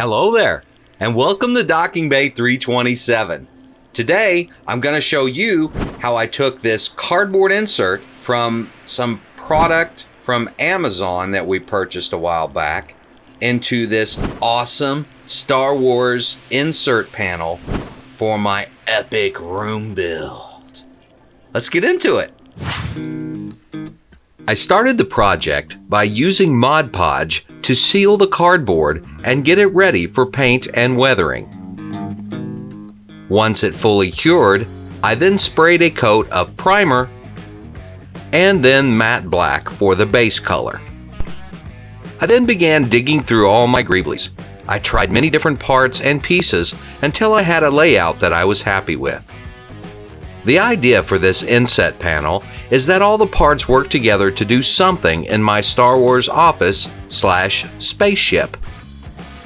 Hello there, and welcome to Docking Bay 327. Today, I'm going to show you how I took this cardboard insert from some product from Amazon that we purchased a while back into this awesome Star Wars insert panel for my epic room build. Let's get into it. I started the project by using Mod Podge to seal the cardboard and get it ready for paint and weathering. Once it fully cured, I then sprayed a coat of primer and then matte black for the base color. I then began digging through all my greeblies. I tried many different parts and pieces until I had a layout that I was happy with. The idea for this inset panel is that all the parts work together to do something in my Star Wars office/spaceship.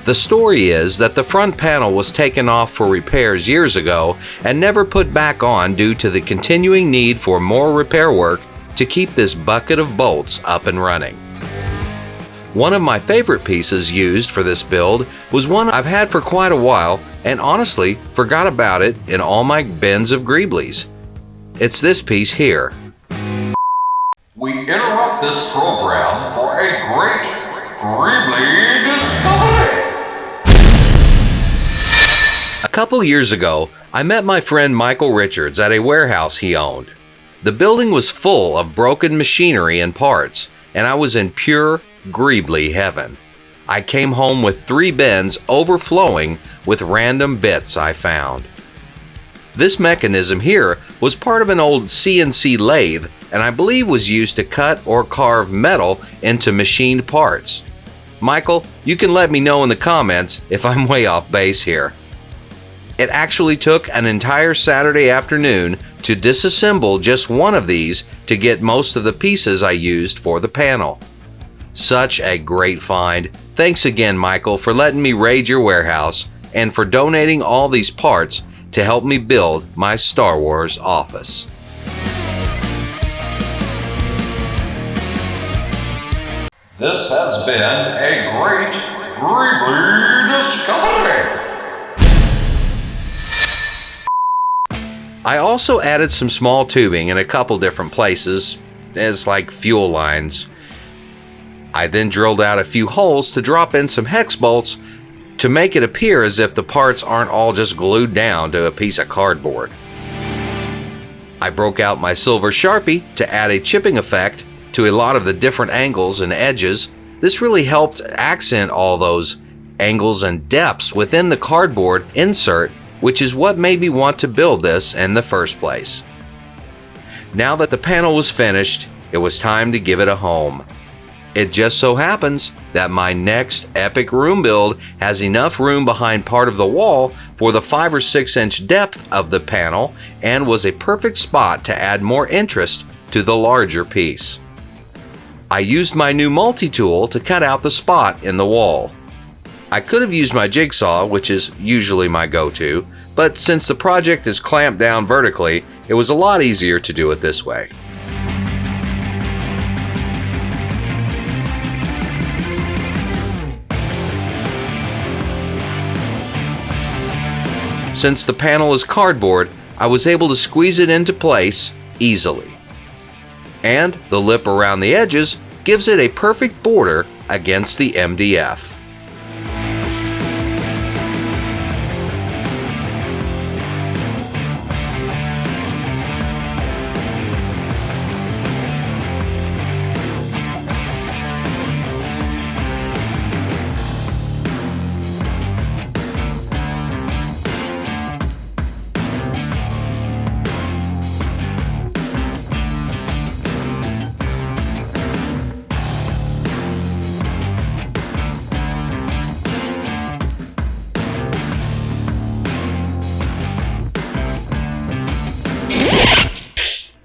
The story is that the front panel was taken off for repairs years ago and never put back on due to the continuing need for more repair work to keep this bucket of bolts up and running. One of my favorite pieces used for this build was one I've had for quite a while and honestly forgot about it in all my bins of greeblies. It's this piece here. We interrupt this program for a great greebly discovery. A couple years ago, I met my friend Michael Richards at a warehouse he owned. The building was full of broken machinery and parts, and I was in pure greebly heaven. I came home with 3 bins overflowing with random bits I found. This mechanism here was part of an old CNC lathe and I believe was used to cut or carve metal into machined parts. Michael, you can let me know in the comments if I'm way off base here. It actually took an entire Saturday afternoon to disassemble just one of these to get most of the pieces I used for the panel. Such a great find. Thanks again, Michael, for letting me raid your warehouse and for donating all these parts to help me build my Star Wars office. This has been a great greebly discovery. I also added some small tubing in a couple different places as like fuel lines. I then drilled out a few holes to drop in some hex bolts to make it appear as if the parts aren't all just glued down to a piece of cardboard. I broke out my silver Sharpie to add a chipping effect to a lot of the different angles and edges. This really helped accent all those angles and depths within the cardboard insert, which is what made me want to build this in the first place. Now that the panel was finished, it was time to give it a home. It just so happens that my next epic room build has enough room behind part of the wall for the 5 or 6 inch depth of the panel and was a perfect spot to add more interest to the larger piece. I used my new multi-tool to cut out the spot in the wall. I could have used my jigsaw, which is usually my go-to, but since the project is clamped down vertically, it was a lot easier to do it this way. Since the panel is cardboard, I was able to squeeze it into place easily. And the lip around the edges gives it a perfect border against the MDF.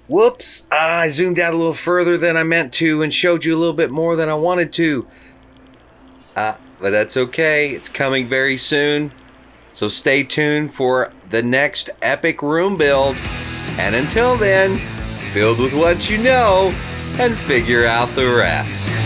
Whoops, I zoomed out a little further than I meant to and showed you a little bit more than I wanted to. But that's okay, it's coming very soon. So stay tuned for the next epic room build. And until then, build with what you know and figure out the rest.